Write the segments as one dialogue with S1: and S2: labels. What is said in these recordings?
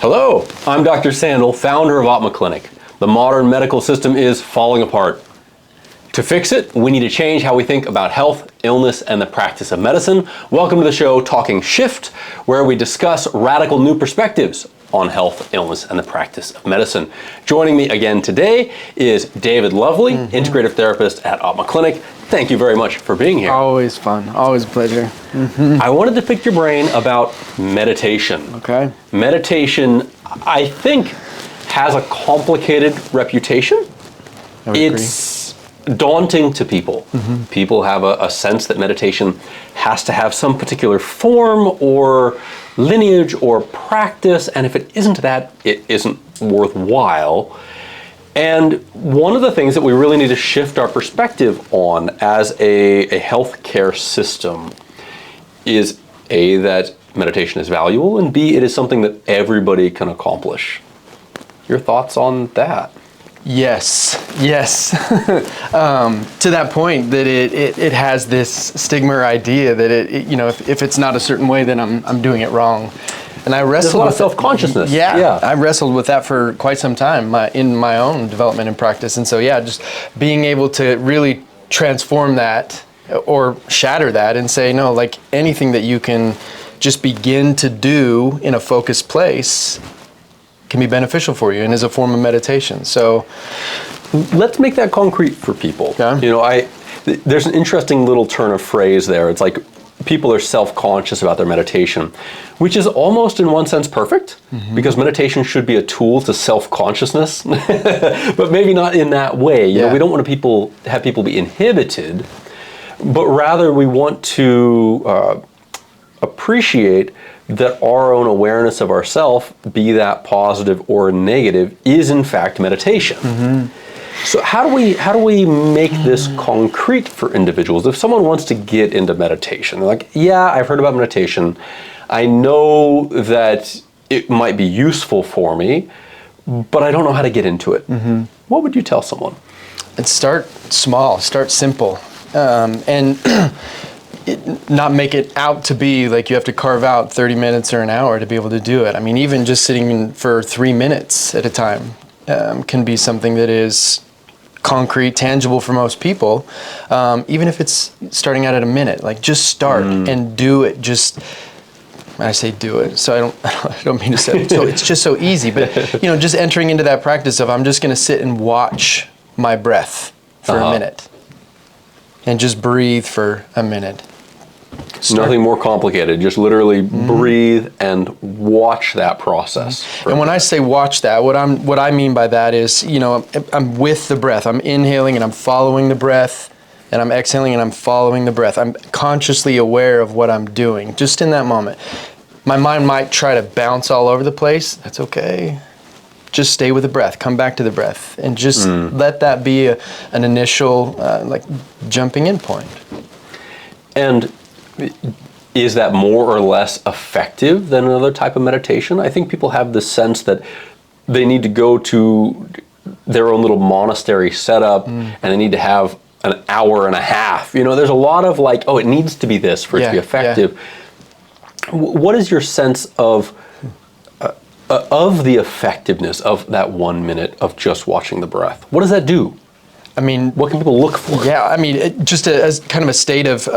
S1: Hello, I'm Dr. Sandal, founder of Optima Clinic. The modern medical system is falling apart. To fix it, we need to change how we think about health, illness, and the practice of medicine. Welcome to the show, Talking Shift, where we discuss radical new perspectives on health, illness, and the practice of medicine. Joining me again today is David Lovely, integrative therapist at Optima Clinic. Thank you very much for being here.
S2: Always fun, always a pleasure.
S1: I wanted to pick your brain about meditation.
S2: Okay.
S1: Meditation, I think, has a complicated reputation.
S2: I would agree.
S1: It's daunting to people. People have a sense that meditation has to have some particular form or lineage or practice, and if it isn't that, it isn't worthwhile. And one of the things that we really need to shift our perspective on as a healthcare system is A, that meditation is valuable, and B, it is something that everybody can accomplish. Your thoughts on that?
S2: Yes. To that point, that it has this stigma or idea that if it's not a certain way, then I'm doing it wrong. And I wrestled
S1: There's a lot of
S2: with
S1: self-consciousness.
S2: Yeah, I wrestled with that for quite some time in my own development and practice. And so, just being able to really transform that or shatter that and say, no, like anything that you can just begin to do in a focused place can be beneficial for you and is a form of meditation. So
S1: let's make that concrete for people.
S2: Yeah.
S1: You know, there's an interesting little turn of phrase there. It's like people are self-conscious about their meditation, which is almost in one sense perfect, because meditation should be a tool to self-consciousness, but maybe not in that way. You know, we don't want to have people be inhibited, but rather we want to appreciate that our own awareness of ourself, be that positive or negative, is in fact meditation. So how do we make this concrete for individuals? If someone wants to get into meditation, they're like, yeah, I've heard about meditation. I know that it might be useful for me, but I don't know how to get into it. What would you tell someone?
S2: And start small, start simple, and not make it out to be like you have to carve out 30 minutes or an hour to be able to do it. I mean, even just sitting for 3 minutes at a time can be something that is concrete, tangible for most people, even if it's starting out at a minute. Like, just start and do it. Just, when I say do it, so I don't mean to say it. So it's just so easy, but just entering into that practice of I'm just going to sit and watch my breath for a minute and just breathe for a minute.
S1: Nothing more complicated. Just literally breathe and watch that process.
S2: And when I say watch that, what I mean by that is, I'm with the breath. I'm inhaling and I'm following the breath, and I'm exhaling and I'm following the breath. I'm consciously aware of what I'm doing just in that moment. My mind might try to bounce all over the place. That's okay. Just stay with the breath. Come back to the breath, and just let that be an initial jumping in point.
S1: And is that more or less effective than another type of meditation? I think people have this sense that they need to go to their own little monastery setup and they need to have an hour and a half. There's a lot of it needs to be this for it to be effective. What is your sense of the effectiveness of that 1 minute of just watching the breath? What does that do?
S2: I mean,
S1: what can people look for?
S2: Yeah, I mean, just as kind of a state of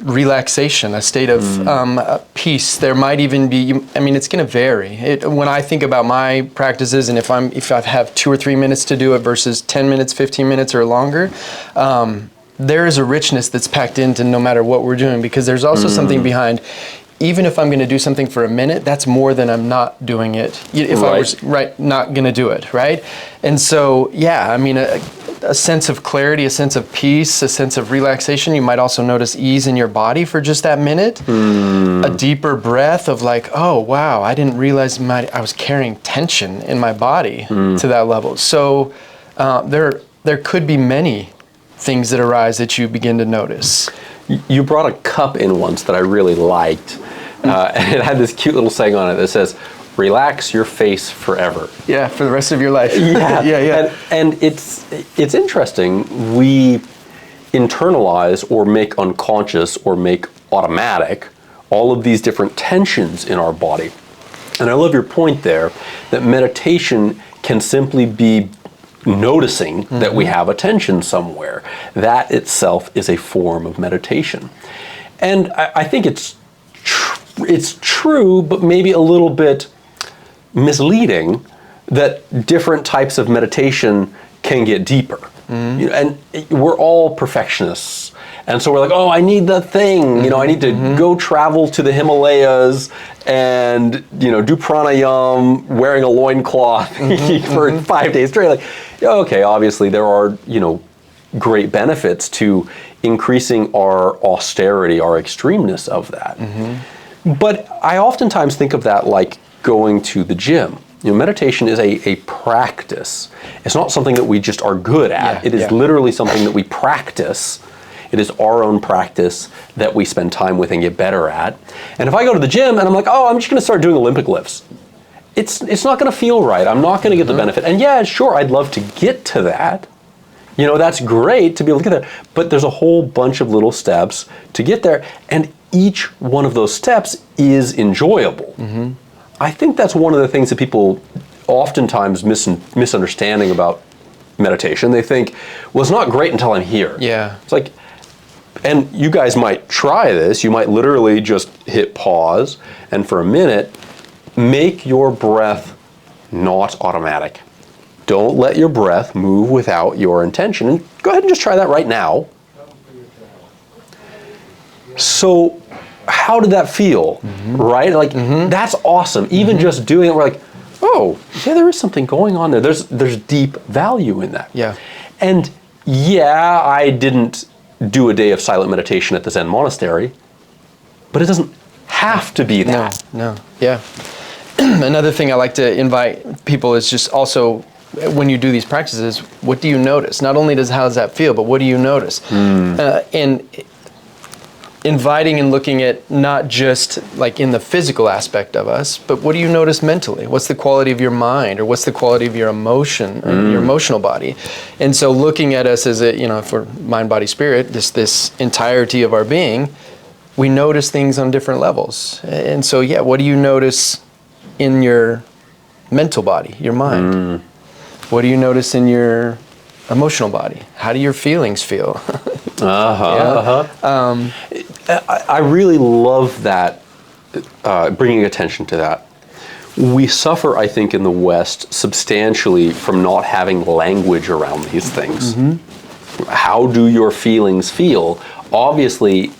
S2: relaxation, a state of peace. There might even be, it's going to vary. When I think about my practices, and if I have 2 or 3 minutes to do it versus 10 minutes, 15 minutes or longer, there is a richness that's packed into no matter what we're doing, because there's also something behind. Even if I'm going to do something for a minute, that's more than I'm not doing it. If I was not going to do it, right? And so, a sense of clarity, a sense of peace, a sense of relaxation. You might also notice ease in your body for just that minute. A deeper breath of oh, wow, I didn't realize I was carrying tension in my body to that level. So there could be many things that arise that you begin to notice.
S1: You brought a cup in once that I really liked. And it had this cute little saying on it that says, relax your face forever.
S2: Yeah, for the rest of your life.
S1: Yeah. And it's interesting. We internalize or make unconscious or make automatic all of these different tensions in our body. And I love your point there that meditation can simply be noticing that we have attention somewhere. That itself is a form of meditation. And I think it's true, but maybe a little bit misleading that different types of meditation can get deeper. You know, and we're all perfectionists. And so we're like, oh, I need the thing. You know, I need to go travel to the Himalayas and, you know, do pranayam wearing a loincloth for 5 days straight. Like, okay, obviously there are, you know, great benefits to increasing our austerity, our extremeness of that. But I oftentimes think of that like going to the gym. You know, meditation is a practice. It's not something that we just are good at. It is literally something that we practice. It is our own practice that we spend time with and get better at. And if I go to the gym and I'm like, oh, I'm just going to start doing Olympic lifts, it's not going to feel right. I'm not going to get the benefit. And yeah, sure, I'd love to get to that. You know, that's great to be able to get there. But there's a whole bunch of little steps to get there. And each one of those steps is enjoyable. I think that's one of the things that people oftentimes misunderstanding about meditation. They think, well, it's not great until I'm here.
S2: Yeah.
S1: It's like, and you guys might try this. You might literally just hit pause and for a minute, make your breath not automatic. Don't let your breath move without your intention. And go ahead and just try that right now. So, how did that feel, right? Like, that's awesome. Even just doing it, we're like, oh, yeah, there is something going on there. There's deep value in that.
S2: Yeah.
S1: And yeah, I didn't do a day of silent meditation at the Zen monastery, but it doesn't have to be that.
S2: No, yeah. Another thing I like to invite people is just also, when you do these practices, what do you notice? Not only how does that feel, but what do you notice? And inviting and looking at not just like in the physical aspect of us, but what do you notice mentally? What's the quality of your mind, or what's the quality of your emotion, or your emotional body? And so looking at us as a, you know, if we're mind, body, spirit, this entirety of our being, we notice things on different levels. And so, yeah, what do you notice in your mental body, your mind? What do you notice in your emotional body? How do your feelings feel?
S1: I really love that, bringing attention to that. We suffer, I think, in the West substantially from not having language around these things. How do your feelings feel? Obviously,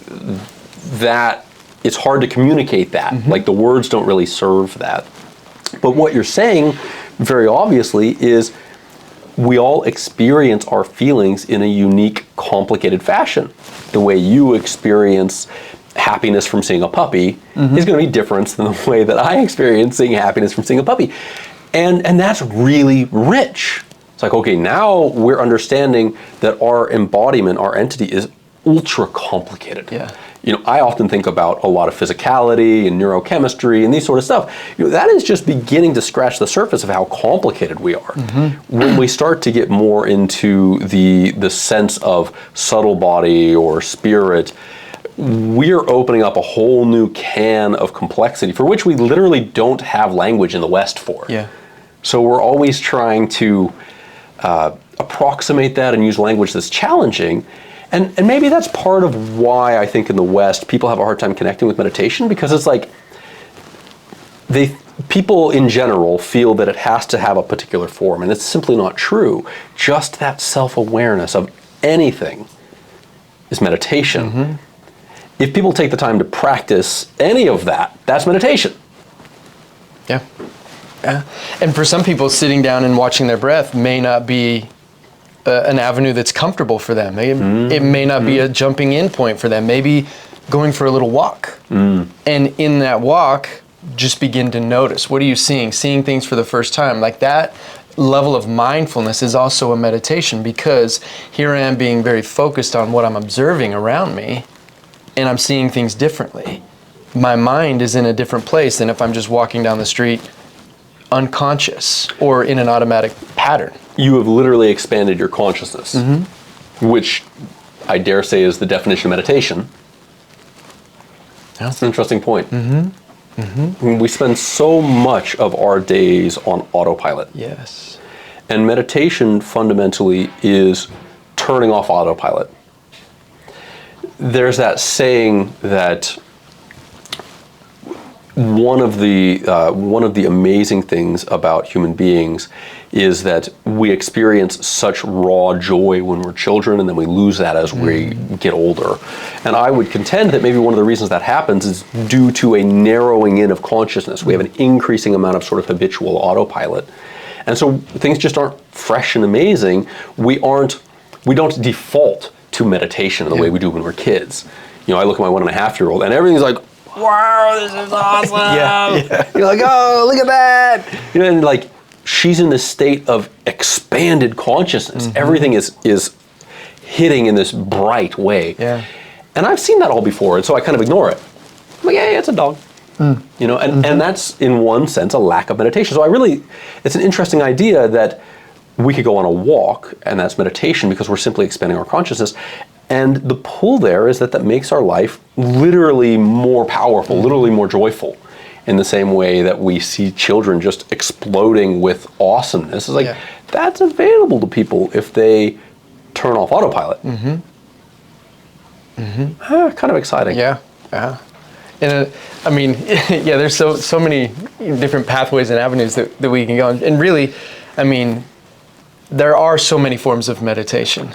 S1: that it's hard to communicate that. Like, the words don't really serve that. But what you're saying, very obviously, is we all experience our feelings in a unique, complicated fashion. The way you experience happiness from seeing a puppy is going to be different than the way that I experience seeing happiness from seeing a puppy. And that's really rich. It's like, okay, now we're understanding that our embodiment, our entity, is ultra complicated.
S2: Yeah.
S1: You know, I often think about a lot of physicality and neurochemistry and these sort of stuff. You know, that is just beginning to scratch the surface of how complicated we are. When we start to get more into the sense of subtle body or spirit, we're opening up a whole new can of complexity for which we literally don't have language in the West for.
S2: Yeah.
S1: So we're always trying to approximate that and use language that's challenging. And maybe that's part of why I think in the West people have a hard time connecting with meditation, because it's like people in general feel that it has to have a particular form, and it's simply not true. Just that self-awareness of anything is meditation. If people take the time to practice any of that, that's meditation.
S2: Yeah. And for some people, sitting down and watching their breath may not be an avenue that's comfortable for them. It may not be a jumping in point for them. Maybe going for a little walk. And in that walk, just begin to notice. What are you seeing? Seeing things for the first time. Like, that level of mindfulness is also a meditation, because here I am being very focused on what I'm observing around me, and I'm seeing things differently. My mind is in a different place than if I'm just walking down the street unconscious or in an automatic pattern.
S1: You have literally expanded your consciousness, which I dare say is the definition of meditation.
S2: Yeah.
S1: That's an interesting point. We spend so much of our days on autopilot.
S2: Yes.
S1: And meditation fundamentally is turning off autopilot. There's that saying that one of the amazing things about human beings is that we experience such raw joy when we're children, and then we lose that as we get older. And I would contend that maybe one of the reasons that happens is due to a narrowing in of consciousness. We have an increasing amount of sort of habitual autopilot. And so things just aren't fresh and amazing. We don't default to meditation in the way we do when we're kids. You know, I look at my 1.5-year-old and everything's like, wow, this is awesome. You're like, oh, look at that. You know, and like, she's in this state of expanded consciousness. Everything is hitting in this bright way. Yeah. And I've seen that all before, and so I kind of ignore it. I'm like, yeah, it's a dog. You know, and that's in one sense a lack of meditation. So it's an interesting idea that we could go on a walk, and that's meditation because we're simply expanding our consciousness. And the pull there is that makes our life literally more powerful, literally more joyful, in the same way that we see children just exploding with awesomeness. It's like, that's available to people if they turn off autopilot. Kind of exciting.
S2: Yeah. And I mean, there's so many different pathways and avenues that we can go on. And really, I mean, there are so many forms of meditation.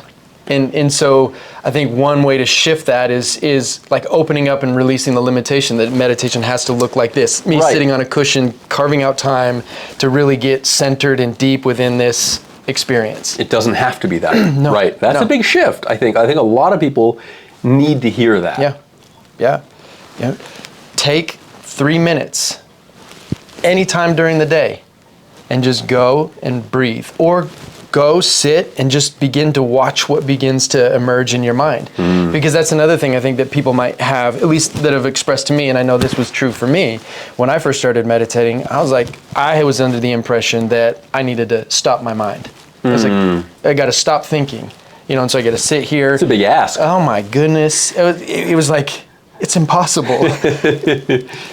S2: And so I think one way to shift that is like opening up and releasing the limitation that meditation has to look like this. Me sitting on a cushion, carving out time to really get centered and deep within this experience.
S1: It doesn't have to be that. Right. That's a big shift, I think. I think a lot of people need to hear that.
S2: Yeah. Take 3 minutes anytime during the day and just go and breathe. Or go sit and just begin to watch what begins to emerge in your mind. Because that's another thing I think that people might have, at least that have expressed to me, and I know this was true for me. When I first started meditating, I was under the impression that I needed to stop my mind. I was like, I got to stop thinking. You know, and so I got to sit here.
S1: It's a big ask.
S2: Oh my goodness. It was like, it's impossible.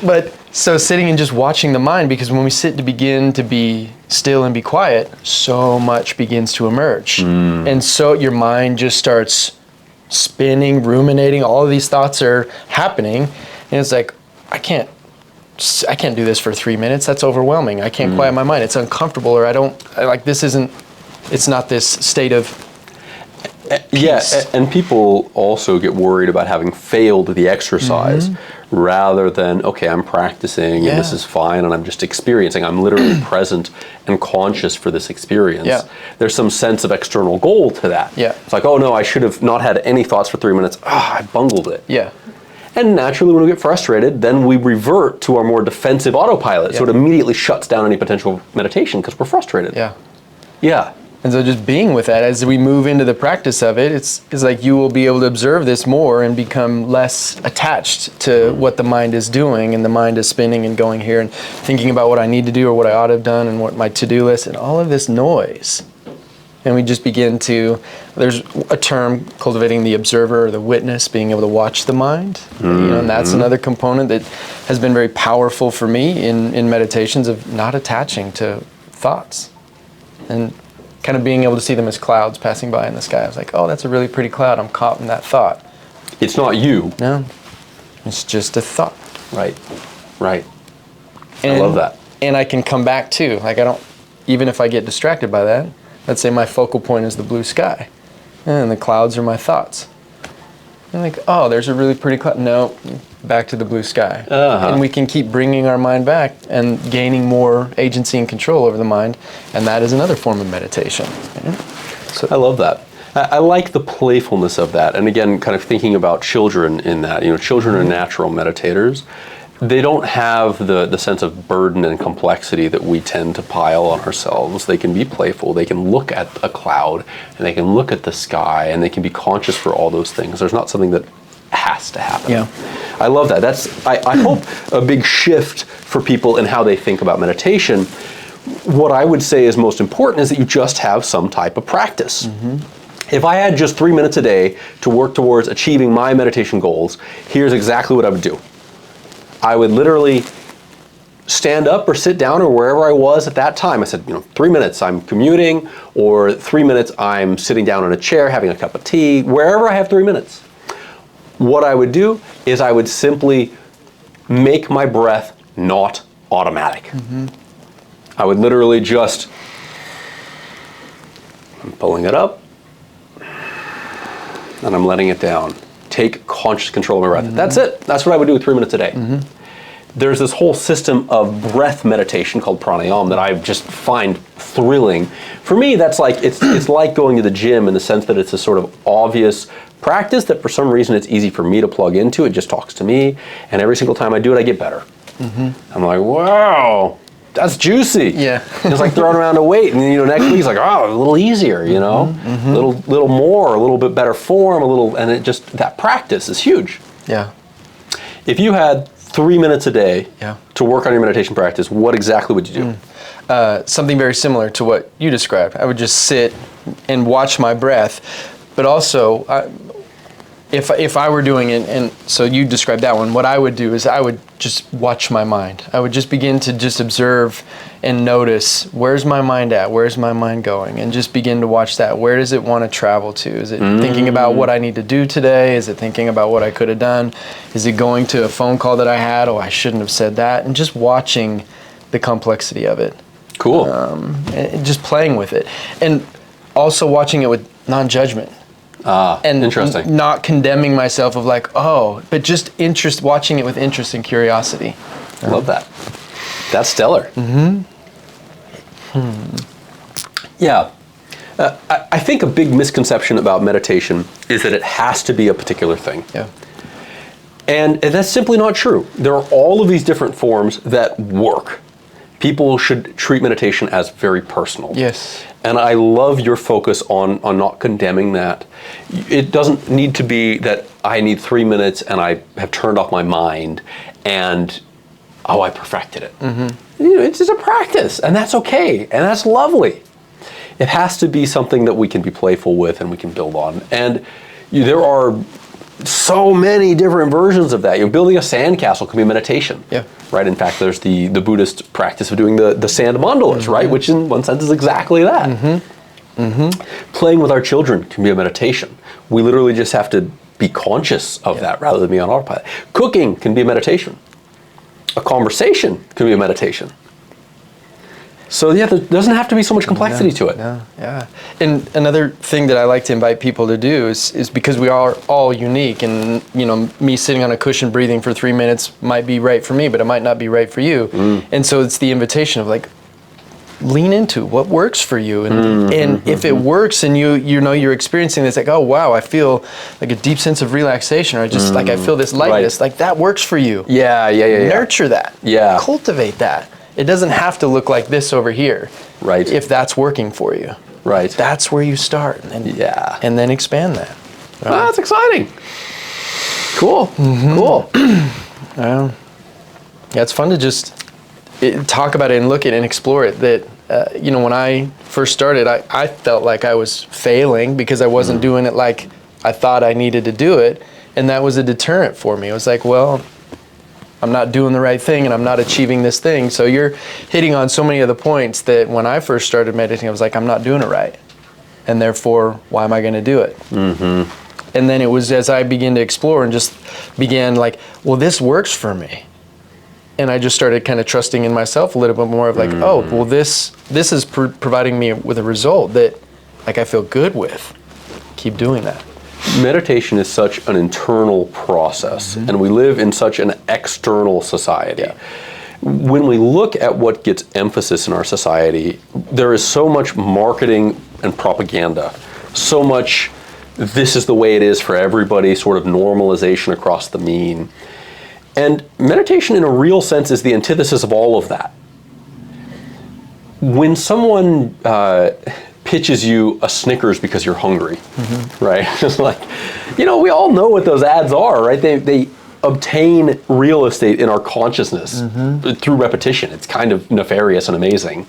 S2: But so sitting and just watching the mind, because when we sit to begin to be still and be quiet, so much begins to emerge. And so your mind just starts spinning, ruminating, all of these thoughts are happening. And it's like, I can't do this for 3 minutes. That's overwhelming. I can't quiet my mind. It's uncomfortable, or it's not this state of peace.
S1: And people also get worried about having failed the exercise rather than, okay, I'm practicing and this is fine and I'm just experiencing. I'm literally present and conscious for this experience. There's some sense of external goal to that. It's like, oh no, I should have not had any thoughts for 3 minutes. I bungled it. And naturally, when we get frustrated, then we revert to our more defensive autopilot. So it immediately shuts down any potential meditation because we're frustrated.
S2: And so just being with that, as we move into the practice of it, it's like you will be able to observe this more and become less attached to what the mind is doing, and the mind is spinning and going here and thinking about what I need to do or what I ought to have done and what my to-do list and all of this noise. And we just begin to, there's a term, cultivating the observer or the witness, being able to watch the mind. And that's another component that has been very powerful for me in meditations, of not attaching to thoughts. And kind of being able to see them as clouds passing by in the sky. I was like, oh, that's a really pretty cloud. I'm caught in that thought.
S1: It's not you.
S2: No, it's just a thought.
S1: Right.
S2: And,
S1: I love that.
S2: And I can come back too. Like even if I get distracted by that, let's say my focal point is the blue sky and the clouds are my thoughts. I'm like, oh, there's a really pretty cloud. No, back to the blue sky. And we can keep bringing our mind back and gaining more agency and control over the mind. And that is another form of meditation.
S1: So I love that. I like the playfulness of that. And again, kind of thinking about children in that. Children are natural meditators. They don't have the sense of burden and complexity that we tend to pile on ourselves. They can be playful. They can look at a cloud, and they can look at the sky, and they can be conscious for all those things. There's not something that has to happen. I love that. I hope a big shift for people in how they think about meditation. What I would say is most important is that you just have some type of practice. If I had just 3 minutes a day to work towards achieving my meditation goals, here's exactly what I would do. I would literally stand up or sit down or wherever I was at that time. I said, 3 minutes I'm commuting, or 3 minutes I'm sitting down in a chair having a cup of tea, wherever I have 3 minutes. What I would do is I would simply make my breath not automatic. I would literally just, I'm pulling it up, and I'm letting it down. Take conscious control of my breath. That's it. That's what I would do with 3 minutes a day. There's this whole system of breath meditation called pranayama that I just find thrilling. For me, that's like, it's like going to the gym in the sense that it's a sort of obvious practice that for some reason it's easy for me to plug into. It just talks to me, and every single time I do it, I get better. I'm like, wow, that's juicy.
S2: Yeah.
S1: It's like throwing around a weight, and next week it's like, oh, a little easier, little more, a little bit better form, and it just, that practice is huge.
S2: Yeah.
S1: If you had 3 minutes a day to work on your meditation practice, what exactly would you do?
S2: Something very similar to what you described. I would just sit and watch my breath, but also if I were doing it, and so you described that one, what I would do is I would just watch my mind. I would just begin to just observe and notice, where's my mind at? Where's my mind going? And just begin to watch that. Where does it want to travel to? Is it thinking about what I need to do today? Is it thinking about what I could have done? Is it going to a phone call that I had? Oh, I shouldn't have said that. And just watching the complexity of it.
S1: Cool.
S2: And just playing with it. And also watching it with non-judgment. And
S1: interesting.
S2: Not condemning myself of like, but just watching it with interest and curiosity.
S1: Love that. That's stellar. Yeah. I think a big misconception about meditation is that it has to be a particular thing.
S2: Yeah.
S1: And that's simply not true. There are all of these different forms that work. People should treat meditation as very personal.
S2: Yes.
S1: And I love your focus on not condemning that. It doesn't need to be that I need 3 minutes and I have turned off my mind and, I perfected it. It's just a practice, and that's okay, and that's lovely. It has to be something that we can be playful with and we can build on. And there are so many different versions of that. Building a sandcastle can be meditation.
S2: Yeah.
S1: Right. In fact, there's the Buddhist practice of doing the sand mandalas, right? Which in one sense is exactly that. Playing with our children can be a meditation. We literally just have to be conscious of that rather than be on autopilot. Cooking can be a meditation. A conversation can be a meditation. So there doesn't have to be so much complexity to it.
S2: Yeah. And another thing that I like to invite people to do is because we are all unique, and me sitting on a cushion breathing for 3 minutes might be right for me, but it might not be right for you. And so it's the invitation of like, lean into what works for you, and if it works and you're experiencing this, like, oh wow, I feel like a deep sense of relaxation, or I just like I feel this lightness, like that works for you.
S1: Yeah.
S2: Nurture that.
S1: Yeah.
S2: Cultivate that. It doesn't have to look like this over here.
S1: Right.
S2: If that's working for you.
S1: Right.
S2: That's where you start. And then expand that.
S1: Right? That's exciting. Cool. Cool.
S2: Yeah, it's fun to just talk about it and look at it and explore it. That, when I first started, I felt like I was failing because I wasn't doing it like I thought I needed to do it. And that was a deterrent for me. It was like, well, I'm not doing the right thing and I'm not achieving this thing. So you're hitting on so many of the points that when I first started meditating, I was like, I'm not doing it right. And therefore, why am I going to do it? And then it was as I began to explore and just began like, well, this works for me. And I just started kind of trusting in myself a little bit more of like, oh, well, this is providing me with a result that like I feel good with. Keep doing that.
S1: Meditation is such an internal process, and we live in such an external society. When we look at what gets emphasis in our society, there is so much marketing and propaganda, so much this is the way it is for everybody, sort of normalization across the mean. And meditation in a real sense is the antithesis of all of that. When someone pitches you a Snickers because you're hungry, right? It's like, we all know what those ads are, right? They obtain real estate in our consciousness through repetition. It's kind of nefarious and amazing.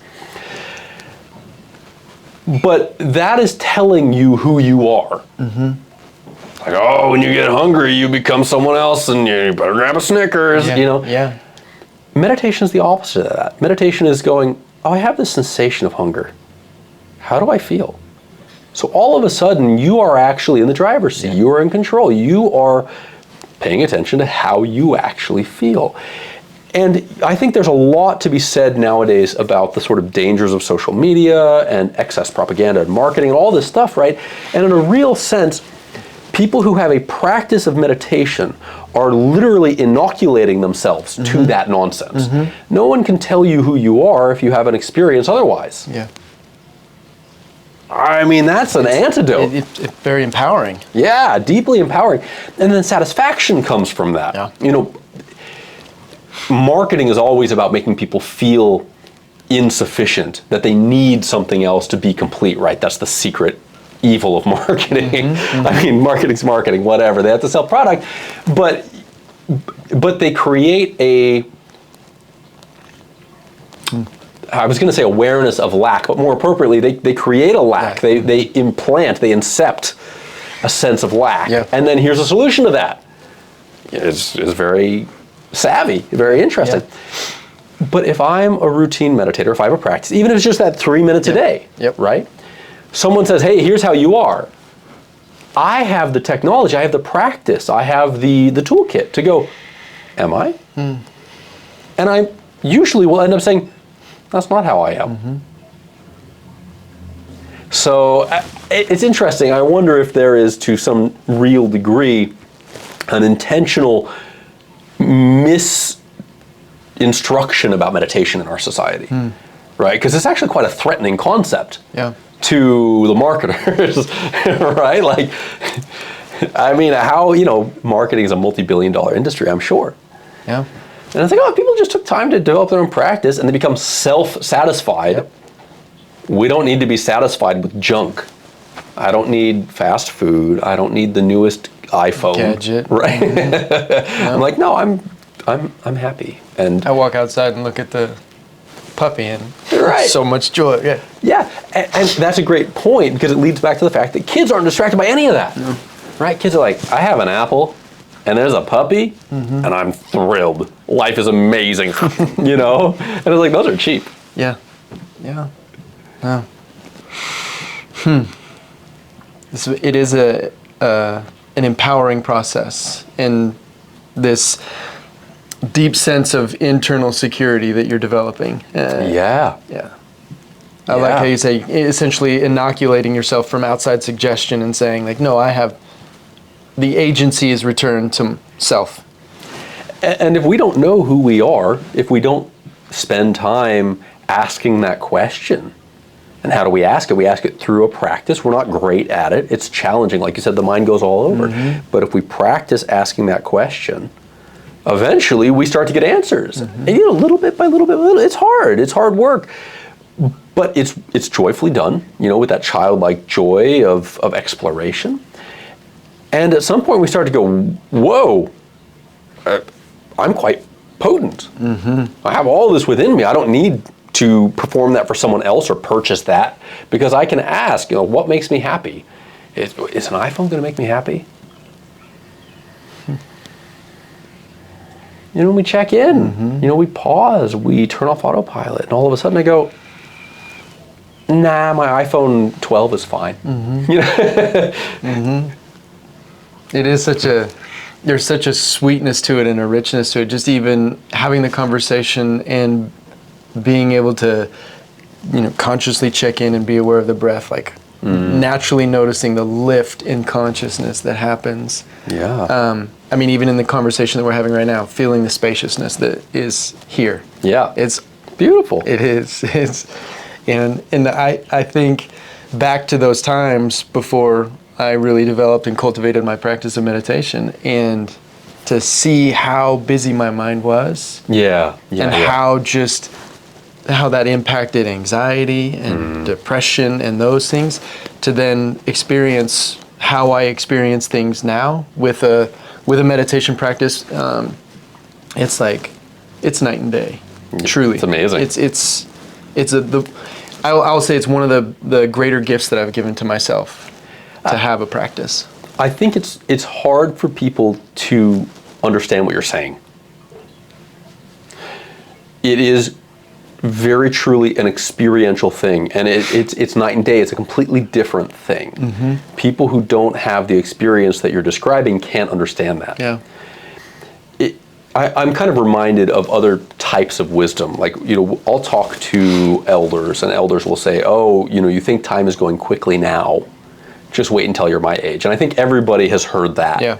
S1: But that is telling you who you are. Like, oh, when you get hungry, you become someone else and you better grab a Snickers,
S2: Yeah.
S1: Meditation is the opposite of that. Meditation is going, oh, I have this sensation of hunger. How do I feel? So all of a sudden, you are actually in the driver's seat. You are in control. You are paying attention to how you actually feel. And I think there's a lot to be said nowadays about the sort of dangers of social media and excess propaganda and marketing and all this stuff, right? And in a real sense, people who have a practice of meditation are literally inoculating themselves to that nonsense. No one can tell you who you are if you haven't experienced otherwise.
S2: Yeah.
S1: I mean, that's an antidote.
S2: It's very empowering.
S1: Yeah, deeply empowering. And then satisfaction comes from that.
S2: Yeah.
S1: You know, marketing is always about making people feel insufficient, that they need something else to be complete, right? That's the secret evil of marketing. I mean, marketing's marketing, whatever. They have to sell product, but they create a, I was going to say awareness of lack, but more appropriately, they create a lack. They implant, they incept a sense of lack.
S2: Yeah.
S1: And then here's a solution to that. It's very savvy, very interesting. Yeah. But if I'm a routine meditator, if I have a practice, even if it's just that 3 minutes a day, right? Someone says, hey, here's how you are. I have the technology, I have the practice, I have the toolkit to go, am I? And I usually will end up saying, that's not how I am. So it's interesting. I wonder if there is, to some real degree, an intentional misinstruction about meditation in our society, right? Because it's actually quite a threatening concept to the marketers, right? Like, I mean, how, you know, marketing is a multi-billion-dollar industry, I'm sure.
S2: Yeah.
S1: And it's like, oh, if people just took time to develop their own practice and they become self-satisfied, we don't need to be satisfied with junk. I don't need fast food. I don't need the newest iPhone.
S2: Gadget.
S1: Right? I'm like, no, I'm happy. And
S2: I walk outside and look at the puppy and
S1: right.
S2: So much joy. Yeah.
S1: Yeah, and that's a great point, because it leads back to the fact that kids aren't distracted by any of that. Right? Kids are like, I have an apple, and there's a puppy, and I'm thrilled. Life is amazing, you know? And it's like, those are cheap.
S2: Yeah. Yeah. Yeah. It is an empowering process, and this deep sense of internal security that you're developing.
S1: Yeah.
S2: I like how you say, essentially inoculating yourself from outside suggestion and saying, like, no, I have, the agency is returned to self.
S1: And if we don't know who we are, if we don't spend time asking that question, and how do we ask it? We ask it through a practice. We're not great at it. It's challenging. Like you said, the mind goes all over. But if we practice asking that question, eventually we start to get answers. And, you know, little bit by little bit, it's hard. It's hard work. But it's joyfully done, you know, with that childlike joy of exploration. And at some point we start to go, whoa, I'm quite potent. I have all this within me. I don't need to perform that for someone else or purchase that, because I can ask, you know, what makes me happy? Is an iPhone going to make me happy? You know, when we check in, you know, we pause, we turn off autopilot, and all of a sudden I go, nah, my iPhone 12 is fine. You know?
S2: It is there's such a sweetness to it and a richness to it, just even having the conversation and being able to, you know, consciously check in and be aware of the breath, like naturally noticing the lift in consciousness that happens.
S1: Yeah.
S2: I mean, even in the conversation that we're having right now, feeling the spaciousness that is here.
S1: Yeah.
S2: It's
S1: beautiful.
S2: It is. And I think back to those times before I really developed and cultivated my practice of meditation, and to see how busy my mind was. How that impacted anxiety and depression and those things, to then experience how I experience things now with a meditation practice. It's like, it's night and day, truly.
S1: It's amazing.
S2: I'll say it's one of the greater gifts that I've given to myself, to have a practice.
S1: I think it's hard for people to understand what you're saying. it is very truly an experiential thing, and it's night and day. It's a completely different thing. People who don't have the experience that you're describing can't understand that.
S2: Yeah.
S1: I'm kind of reminded of other types of wisdom. Like, I'll talk to elders, and elders will say, oh, you think time is going quickly now. Just wait until you're my age. And I think everybody has heard that.
S2: Yeah.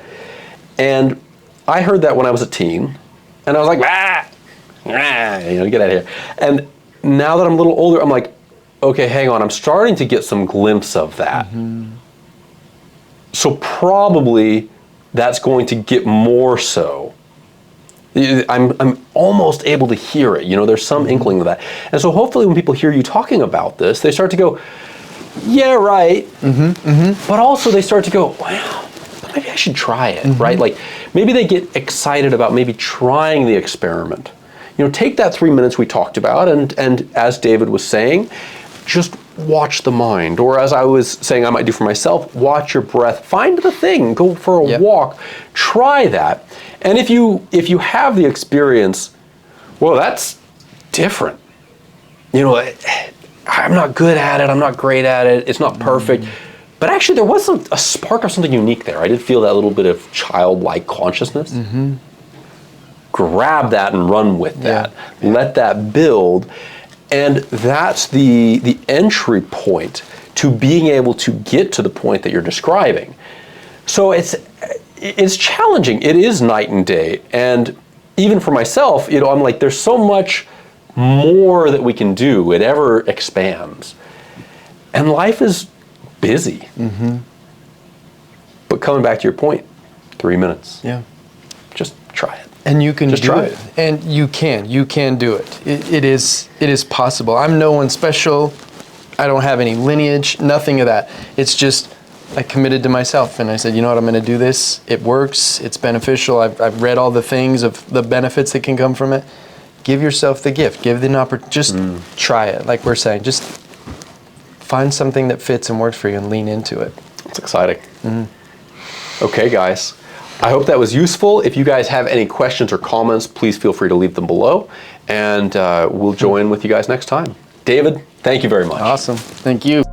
S1: And I heard that when I was a teen, and I was like, get out of here. And now that I'm a little older, I'm like, okay, hang on, I'm starting to get some glimpse of that. So probably that's going to get more so. I'm almost able to hear it. There's some inkling of that. And so hopefully when people hear you talking about this, they start to go, yeah, right. But also they start to go, wow, maybe I should try it, right? Like maybe they get excited about maybe trying the experiment. Take that 3 minutes we talked about, and as David was saying, just watch the mind. Or as I was saying I might do for myself, watch your breath. Find the thing, go for a walk, try that. And if you have the experience, well, that's different. I'm not good at it, I'm not great at it, it's not perfect. But actually there was a spark of something unique there. I did feel that little bit of childlike consciousness. Grab that and run with that. Let that build. And that's the entry point to being able to get to the point that you're describing. So it's challenging. It is night and day. And even for myself, I'm like, there's so much more that we can do. It ever expands. And life is busy. But coming back to your point, 3 minutes.
S2: Yeah.
S1: Just try it.
S2: And you can
S1: Just
S2: do
S1: try
S2: it.
S1: it.
S2: And you can do it. It is possible. I'm no one special. I don't have any lineage, nothing of that. It's just, I committed to myself and I said, you know what, I'm going to do this. It works. It's beneficial. I've read all the things of the benefits that can come from it. Give yourself the gift. Give the opportunity. Just try it. Like we're saying, just find something that fits and works for you and lean into it.
S1: It's exciting. Okay, guys. I hope that was useful. If you guys have any questions or comments, please feel free to leave them below, and we'll join with you guys next time. David, thank you very much.
S2: Awesome. Thank you.